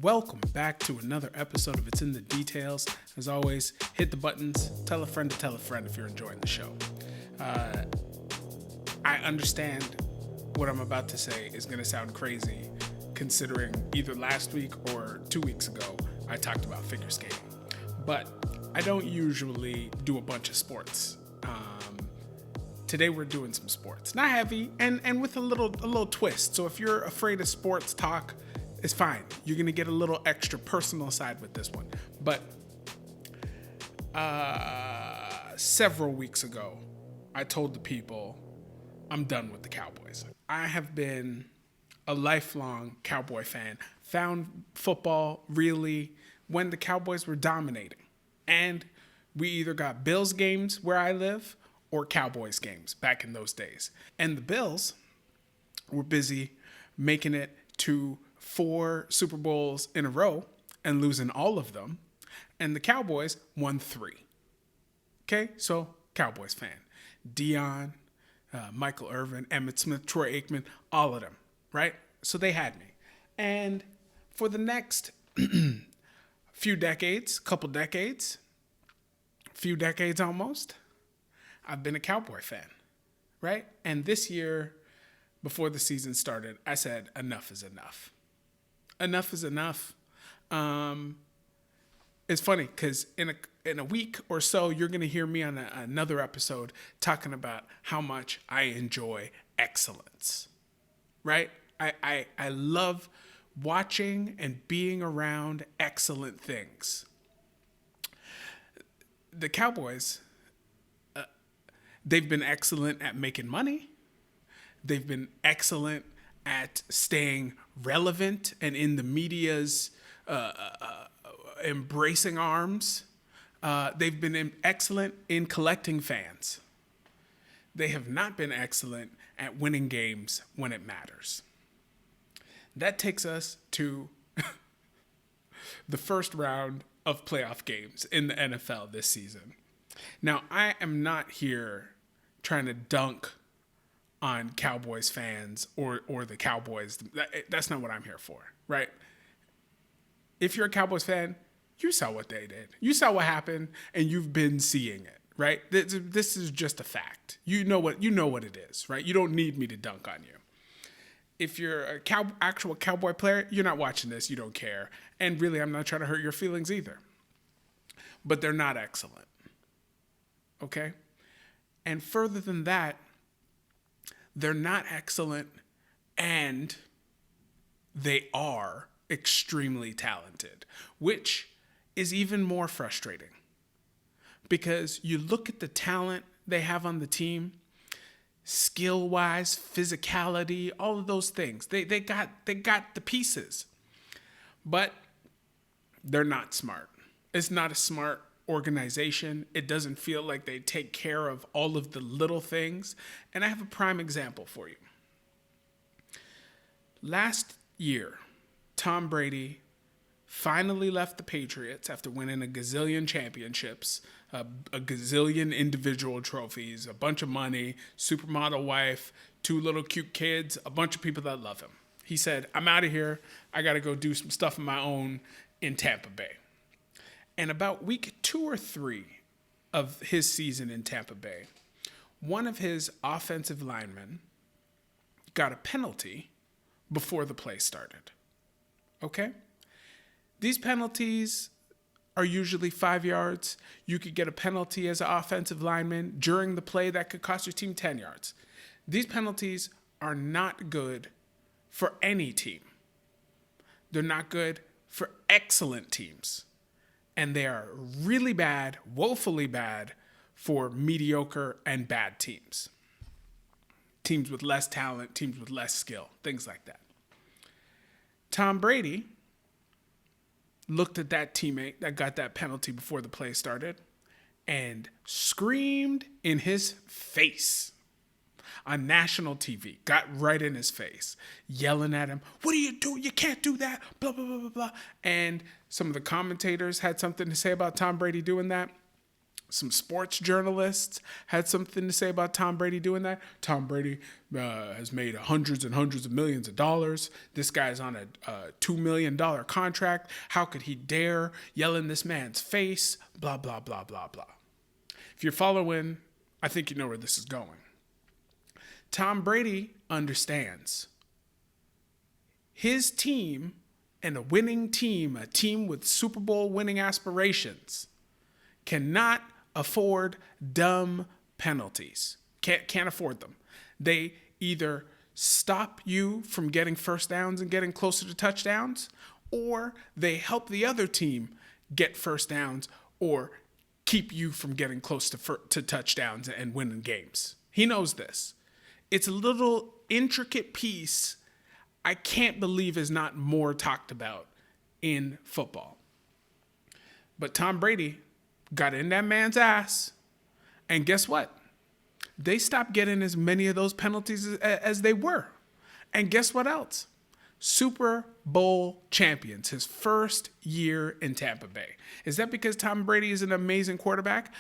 Welcome back to another episode of It's in the Details. As always, hit the buttons, tell a friend to tell a friend if you're enjoying the show. I understand what I'm about to say is going to sound crazy, considering either last week or 2 weeks ago I talked about figure skating. But I don't usually do a bunch of sports. Today we're doing some sports, not heavy, and with a little twist. So if you're afraid of sports talk, it's fine. You're gonna get a little extra personal side with this one. But several weeks ago, I told the people I'm done with the Cowboys. I have been a lifelong Cowboy fan. Found football really when the Cowboys were dominating, and we either got Bills games where I live or Cowboys games back in those days. And the Bills were busy making it to 4 Super Bowls in a row and losing all of them. And the Cowboys won 3. Okay, so Cowboys fan. Dion, Michael Irvin, Emmitt Smith, Troy Aikman, all of them, right? So they had me. And for the next few decades almost, I've been a Cowboy fan, right? And this year, before the season started, I said, enough is enough. Enough is enough. It's funny because in a week or so, you're going to hear me on another episode talking about how much I enjoy excellence, right? I love watching and being around excellent things. The Cowboys, they've been excellent at making money. They've been excellent at staying relevant and in the media's embracing arms. They've been excellent in collecting fans. They have not been excellent at winning games when it matters. That takes us to the first round of playoff games in the NFL this season. Now, I am not here trying to dunk on Cowboys fans or the Cowboys. That's not what I'm here for, right? If you're a Cowboys fan, you saw what they did. You saw what happened, and you've been seeing it, right? This is just a fact. You know what it is, right? You don't need me to dunk on you. If you're a actual Cowboy player, you're not watching this. You don't care. And really, I'm not trying to hurt your feelings either. But they're not excellent. Okay? And further than that, they're not excellent, and they are extremely talented, which is even more frustrating. Because you look at the talent they have on the team, skill-wise, physicality, all of those things. They got the pieces. But they're not smart. It's not a smart organization. It doesn't feel like they take care of all of the little things. And I have a prime example for you. Last year, Tom Brady finally left the Patriots after winning a gazillion championships, a gazillion individual trophies, a bunch of money, supermodel wife, 2 little cute kids, a bunch of people that love him. He said, I'm out of here. I got to go do some stuff of my own in Tampa Bay. And about week 2 or 3 of his season in Tampa Bay, one of his offensive linemen got a penalty before the play started. Okay? These penalties are usually 5 yards. You could get a penalty as an offensive lineman during the play that could cost your team 10 yards. These penalties are not good for any team. They're not good for excellent teams. And they are really bad, woefully bad, for mediocre and bad teams. Teams with less talent, teams with less skill, things like that. Tom Brady looked at that teammate that got that penalty before the play started and screamed in his face on national TV, got right in his face, yelling at him, what are you doing? You can't do that, blah, blah, blah, blah, blah. And some of the commentators had something to say about Tom Brady doing that. some sports journalists had something to say about Tom Brady doing that. Tom Brady has made hundreds and hundreds of millions of dollars. This guy's on a $2 million contract. How could he dare yell in this man's face? Blah, blah, blah, blah, blah. If you're following, I think you know where this is going. Tom Brady understands his team, and a winning team, a team with Super Bowl winning aspirations, cannot afford dumb penalties. Can't afford them. They either stop you from getting first downs and getting closer to touchdowns, or they help the other team get first downs or keep you from getting close to touchdowns and winning games. He knows this. It's a little intricate piece I can't believe is not more talked about in football. But Tom Brady got in that man's ass, and guess what? They stopped getting as many of those penalties as they were. And guess what else? Super Bowl champions, his first year in Tampa Bay. Is that because Tom Brady is an amazing quarterback?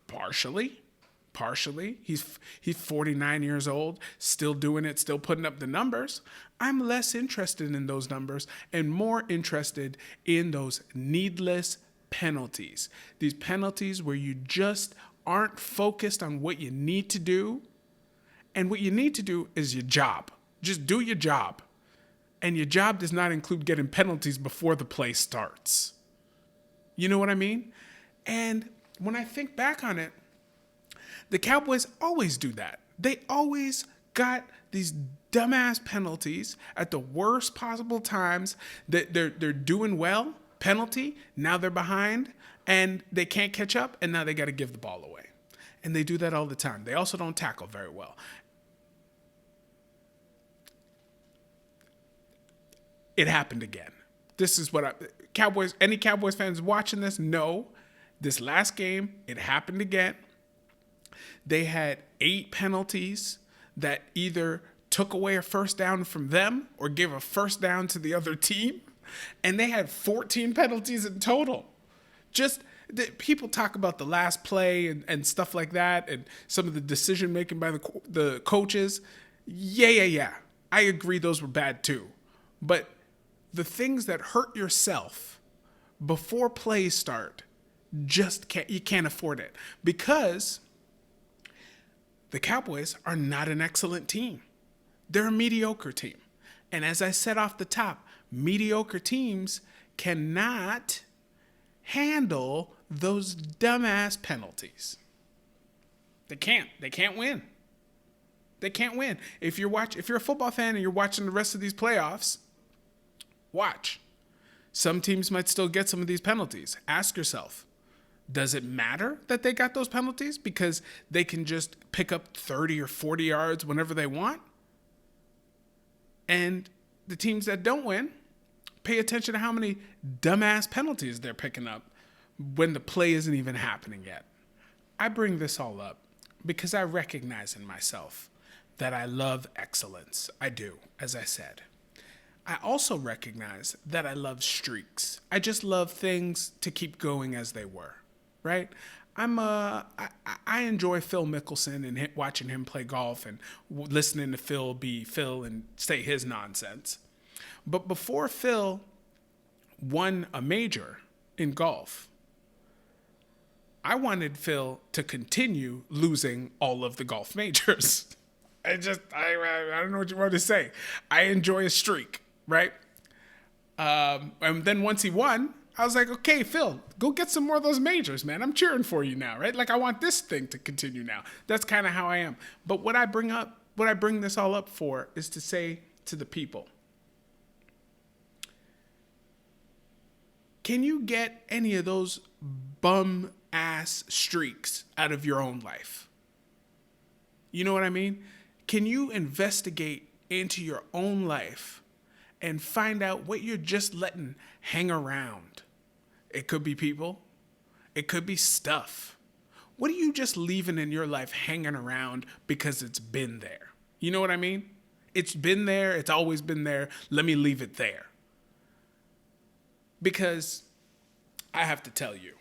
Partially. He's 49 years old, still doing it, still putting up the numbers. I'm less interested in those numbers and more interested in those needless penalties. These penalties where you just aren't focused on what you need to do. And what you need to do is your job. Just do your job. And your job does not include getting penalties before the play starts. You know what I mean? And when I think back on it, the Cowboys always do that. They always got these dumbass penalties at the worst possible times. That they're doing well, penalty, now they're behind, and they can't catch up, and now they got to give the ball away. And they do that all the time. They also don't tackle very well. It happened again. This is what any Cowboys fans watching this know. This last game, it happened again. They had 8 penalties that either took away a first down from them or gave a first down to the other team. And they had 14 penalties in total. Just people talk about the last play and stuff like that and some of the decision making by the coaches. Yeah. I agree those were bad too. But the things that hurt yourself before plays start, you can't afford it. Because the Cowboys are not an excellent team. They're a mediocre team. And as I said off the top, mediocre teams cannot handle those dumbass penalties. They can't. They can't win. They can't win. If you're a football fan and you're watching the rest of these playoffs, watch. Some teams might still get some of these penalties. Ask yourself, does it matter that they got those penalties because they can just pick up 30 or 40 yards whenever they want? And the teams that don't win, pay attention to how many dumbass penalties they're picking up when the play isn't even happening yet. I bring this all up because I recognize in myself that I love excellence. I do, as I said. I also recognize that I love streaks. I just love things to keep going as they were. Right? I enjoy Phil Mickelson and watching him play golf and listening to Phil be Phil and say his nonsense. But before Phil won a major in golf, I wanted Phil to continue losing all of the golf majors. I don't know what you want to say. I enjoy a streak, right? And then once he won, I was like, okay, Phil, go get some more of those majors, man. I'm cheering for you now, right? Like I want this thing to continue now. That's kind of how I am. But what I bring this all up for is to say to the people, can you get any of those bum ass streaks out of your own life? You know what I mean? Can you investigate into your own life and find out what you're just letting hang around? It could be people. It could be stuff. What are you just leaving in your life hanging around because it's been there? You know what I mean? It's been there. It's always been there. Let me leave it there. Because I have to tell you,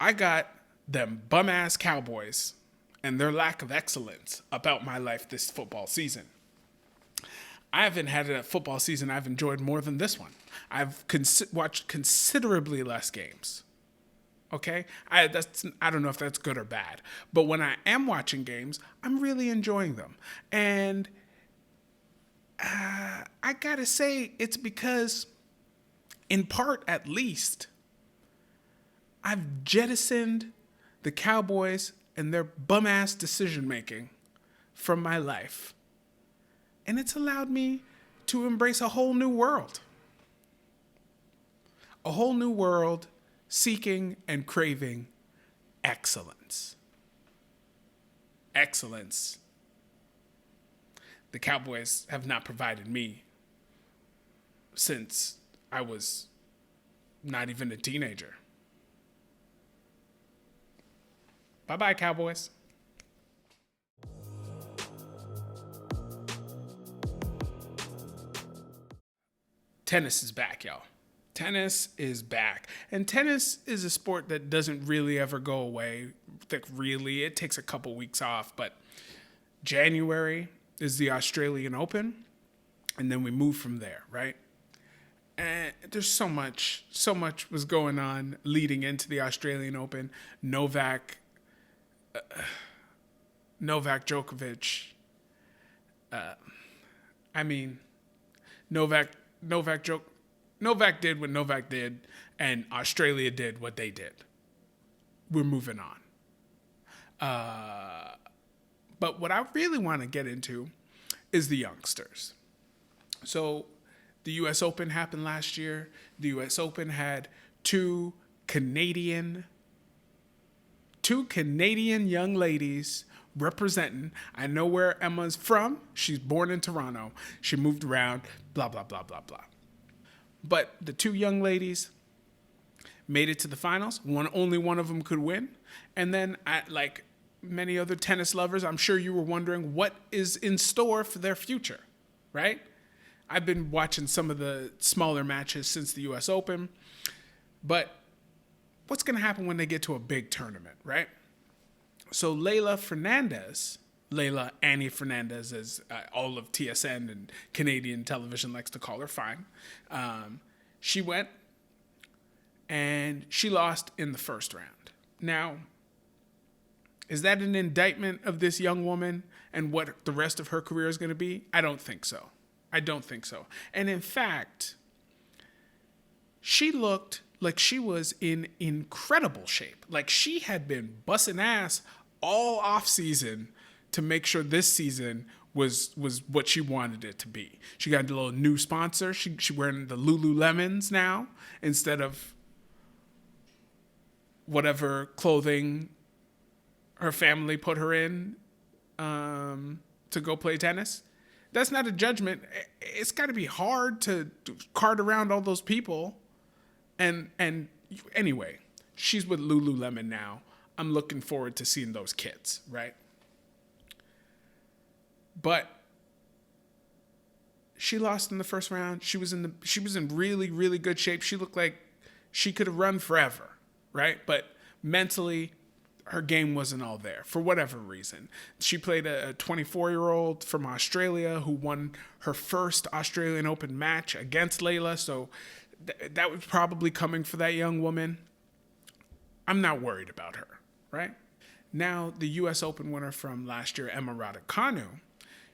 I got them bum-ass Cowboys and their lack of excellence about my life this football season. I haven't had a football season I've enjoyed more than this one. I've watched considerably less games. Okay? I don't know if that's good or bad. But when I am watching games, I'm really enjoying them. And I gotta say, it's because, in part at least, I've jettisoned the Cowboys and their bum-ass decision-making from my life. And it's allowed me to embrace a whole new world. A whole new world seeking and craving excellence. Excellence. The Cowboys have not provided me since I was not even a teenager. Bye-bye, Cowboys. Tennis is back, y'all. Tennis is back. And tennis is a sport that doesn't really ever go away. It takes a couple weeks off. But January is the Australian Open. And then we move from there, right? And there's so much was going on leading into the Australian Open. Novak Djokovic. Novak did what Novak did, and Australia did what they did. We're moving on. But what I really want to get into is the youngsters. So the U.S. Open happened last year. The U.S. Open had two Canadian young ladies representing. I know where Emma's from. She's born in Toronto. She moved around, blah, blah, blah, blah, blah. But the two young ladies made it to the finals. Only one of them could win. And then, like many other tennis lovers, I'm sure you were wondering what is in store for their future, right? I've been watching some of the smaller matches since the U.S. Open. But what's going to happen when they get to a big tournament, right? So Leylah Annie Fernandez, as all of TSN and Canadian television likes to call her, fine. She went and she lost in the first round. Now, is that an indictment of this young woman and what the rest of her career is going to be? I don't think so. And in fact, she looked like she was in incredible shape. Like she had been busting ass all off season to make sure this season was what she wanted it to be. She got a little new sponsor. She wearing the Lululemons now instead of whatever clothing her family put her in to go play tennis. That's not a judgment. It's got to be hard to cart around all those people. And anyway, she's with Lululemon now. I'm looking forward to seeing those kids, right? But she lost in the first round. She was in really, really good shape. She looked like she could have run forever, right? But mentally, her game wasn't all there for whatever reason. She played a 24-year-old from Australia who won her first Australian Open match against Leylah. So that was probably coming for that young woman. I'm not worried about her, right? Now, the U.S. Open winner from last year, Emma Raducano,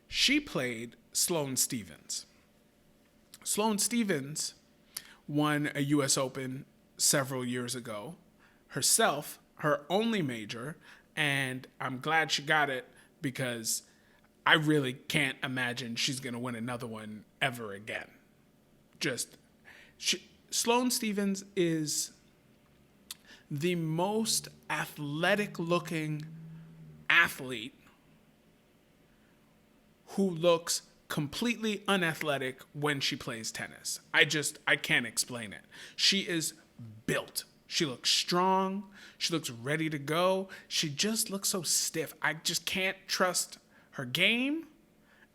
she played Sloane Stephens. Sloane Stephens won a U.S. Open several years ago herself, her only major, and I'm glad she got it because I really can't imagine she's going to win another one ever again. Sloane Stephens is the most athletic-looking athlete who looks completely unathletic when she plays tennis. I can't explain it. She is built. She looks strong. She looks ready to go. She just looks so stiff. I just can't trust her game,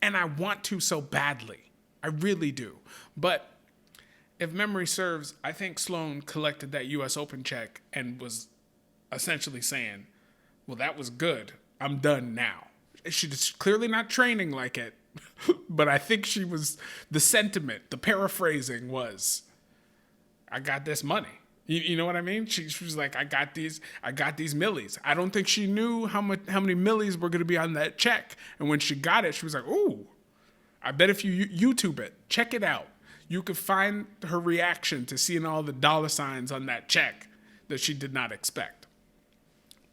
and I want to so badly. I really do. But if memory serves, I think Sloane collected that U.S. Open check and was essentially saying, well, that was good. I'm done now. She's clearly not training like it, but I think the sentiment, the paraphrasing was, I got this money. You know what I mean? She was like, I got these millies. I don't think she knew how many millies were going to be on that check. And when she got it, she was like, ooh, I bet if you YouTube it, check it out, you could find her reaction to seeing all the dollar signs on that check that she did not expect.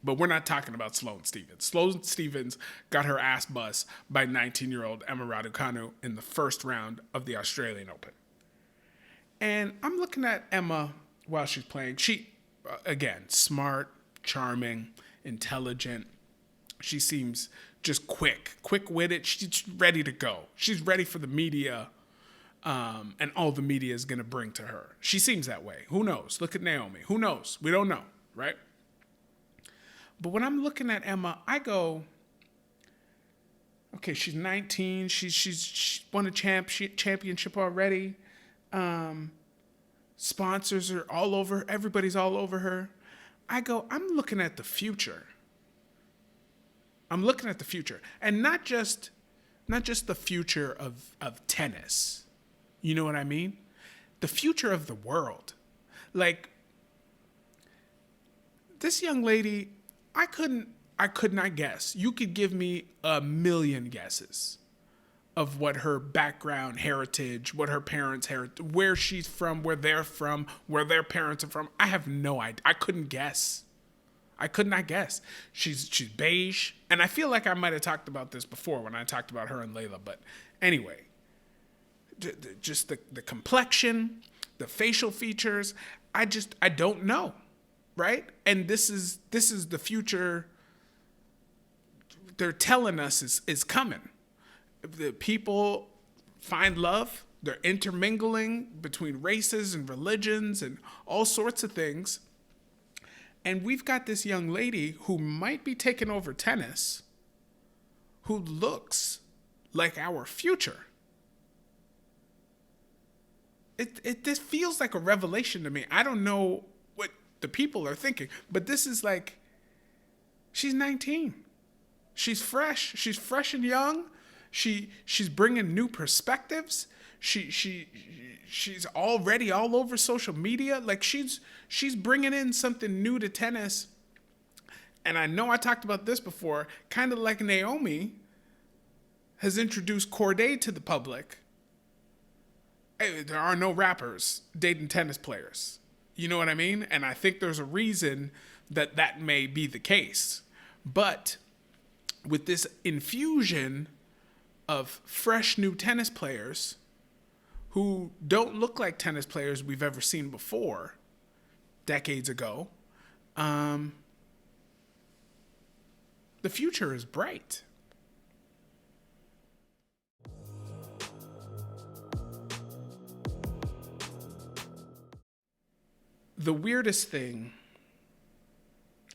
But we're not talking about Sloane Stephens. Sloane Stephens got her ass bust by 19-year-old Emma Raducano in the first round of the Australian Open. And I'm looking at Emma while she's playing. She, again, smart, charming, intelligent. She seems just quick-witted. She's ready to go. She's ready for the media, and all the media is going to bring to her. She seems that way. Who knows? Look at Naomi. Who knows? We don't know, right? But when I'm looking at Emma, I go, okay, she's 19. She's won a championship already. Sponsors are all over. Everybody's all over her. I go, I'm looking at the future. I'm looking at the future. And not just the future of tennis. You know what I mean? The future of the world. Like, this young lady, I could not guess. You could give me a million guesses of what her background, heritage, what her parents' heritage, where she's from, where they're from, where their parents are from. I have no idea. I couldn't guess. I could not guess. She's beige, and I feel like I might have talked about this before when I talked about her and Layla. But anyway, just the complexion, the facial features. I don't know. Right? And this is the future they're telling us is coming. The people find love. They're intermingling between races and religions and all sorts of things. And we've got this young lady who might be taking over tennis, who looks like our future. This feels like a revelation to me. I don't know what the people are thinking, but this is like, she's 19. She's fresh. She's fresh and young. She's bringing new perspectives. She's already all over social media. Like, she's bringing in something new to tennis. And I know I talked about this before, kind of like Naomi has introduced Corday to the public. Hey, there are no rappers dating tennis players. You know what I mean? And I think there's a reason that may be the case. But with this infusion of fresh new tennis players who don't look like tennis players we've ever seen before, decades ago, the future is bright. The weirdest thing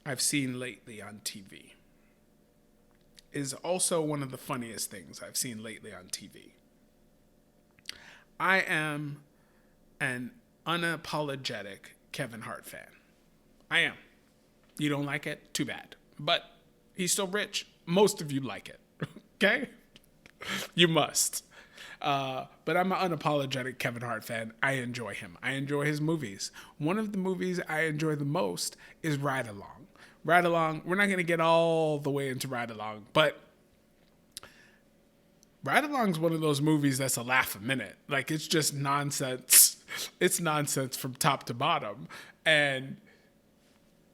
I've seen lately on TV is also one of the funniest things I've seen lately on TV. I am an unapologetic Kevin Hart fan. I am. You don't like it? Too bad. But he's so rich, most of you like it. Okay? You must. But I'm an unapologetic Kevin Hart fan. I enjoy him. I enjoy his movies. One of the movies I enjoy the most is Ride Along. Ride Along, we're not going to get all the way into Ride Along, but Ride Along is one of those movies that's a laugh a minute. Like, it's just nonsense. It's nonsense from top to bottom. And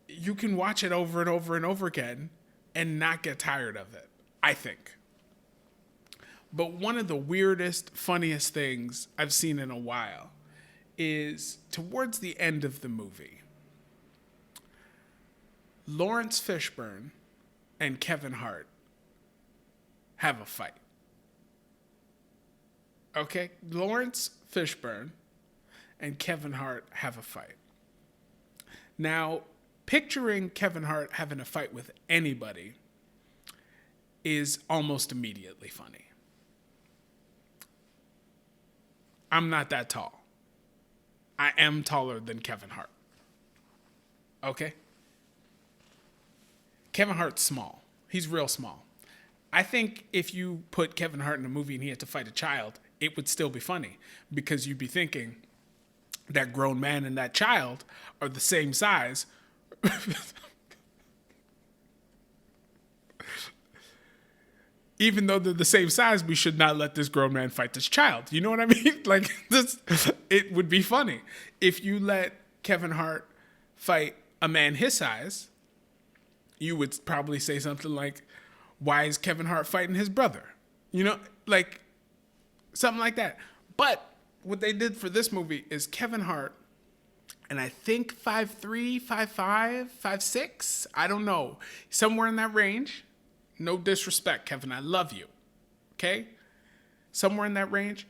you can watch it over and over and over again and not get tired of it, I think. But one of the weirdest, funniest things I've seen in a while is towards the end of the movie, Lawrence Fishburne and Kevin Hart have a fight. Okay? Lawrence Fishburne and Kevin Hart have a fight. Now, picturing Kevin Hart having a fight with anybody is almost immediately funny. I'm not that tall. I am taller than Kevin Hart. Okay? Kevin Hart's small. He's real small. I think if you put Kevin Hart in a movie and he had to fight a child, it would still be funny because you'd be thinking that grown man and that child are the same size. Even though they're the same size, we should not let this grown man fight this child. You know what I mean? Like, it would be funny if you let Kevin Hart fight a man his size. You would probably say something like, why is Kevin Hart fighting his brother? You know, like something like that. But what they did for this movie is Kevin Hart, and I think 5'3", 5'5", 5'6", I don't know, somewhere in that range. No disrespect, Kevin, I love you. Okay? Somewhere in that range.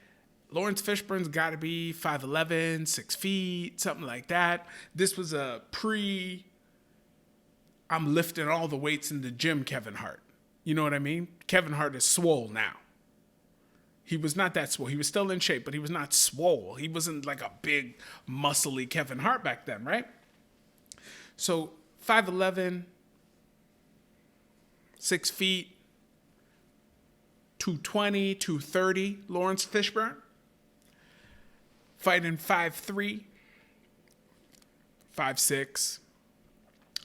Lawrence Fishburne's got to be 5'11", 6 feet, something like that. This was a I'm lifting all the weights in the gym Kevin Hart. You know what I mean? Kevin Hart is swole now. He was not that swole. He was still in shape, but he was not swole. He wasn't like a big, muscly Kevin Hart back then, right? So 5'11", 6 feet, 220, 230, Lawrence Fishburne. Fighting 5'3", 5'6",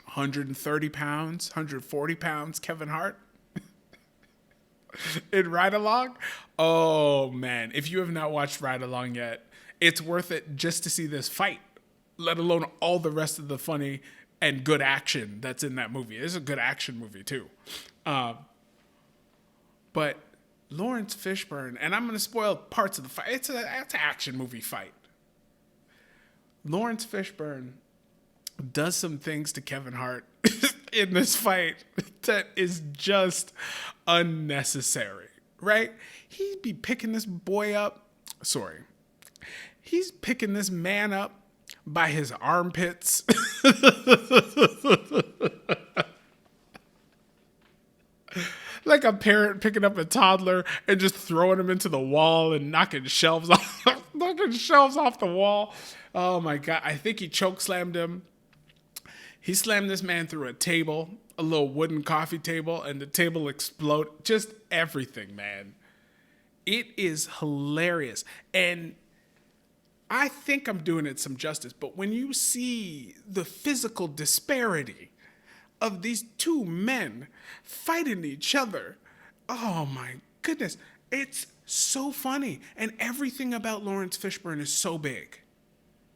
130 pounds, 140 pounds, Kevin Hart. In Ride Along? Oh, man. If you have not watched Ride Along yet, it's worth it just to see this fight, let alone all the rest of the funny and good action that's in that movie. It's a good action movie, too. But Lawrence Fishburne, and I'm going to spoil parts of the fight. It's an action movie fight. Lawrence Fishburne does some things to Kevin Hart in this fight that is just unnecessary, right? He'd be picking this boy up. He's picking this man up by his armpits. Like a parent picking up a toddler and just throwing him into the wall and knocking shelves off the wall. Oh my God. I think he chokeslammed him. He slammed this man through a table, a little wooden coffee table, and the table exploded. Just everything, man. It is hilarious. And I think I'm doing it some justice, but when you see the physical disparity of these two men fighting each other, oh my goodness, it's so funny. And everything about Lawrence Fishburne is so big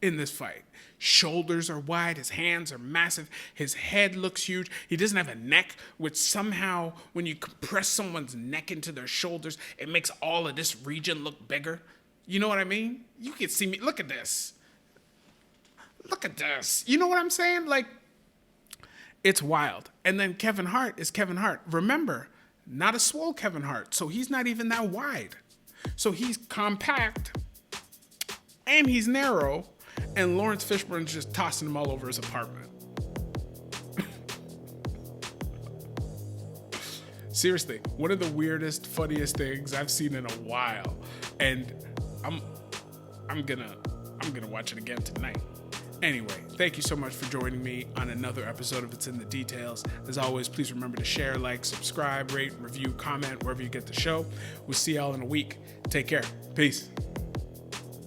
in this fight. Shoulders are wide, his hands are massive, his head looks huge. He doesn't have a neck, which somehow, when you compress someone's neck into their shoulders, it makes all of this region look bigger. You know what I mean? You can see me. Look at this. Look at this. You know what I'm saying? Like, it's wild. And then Kevin Hart is Kevin Hart. Remember, not a swole Kevin Hart, so he's not even that wide. So he's compact, and he's narrow, and Lawrence Fishburne's just tossing him all over his apartment. Seriously, one of the weirdest, funniest things I've seen in a while, and I'm gonna watch it again tonight. Anyway, thank you so much for joining me on another episode of It's in the Details. As always, please remember to share, like, subscribe, rate, review, comment wherever you get the show. We'll see y'all in a week. Take care. Peace.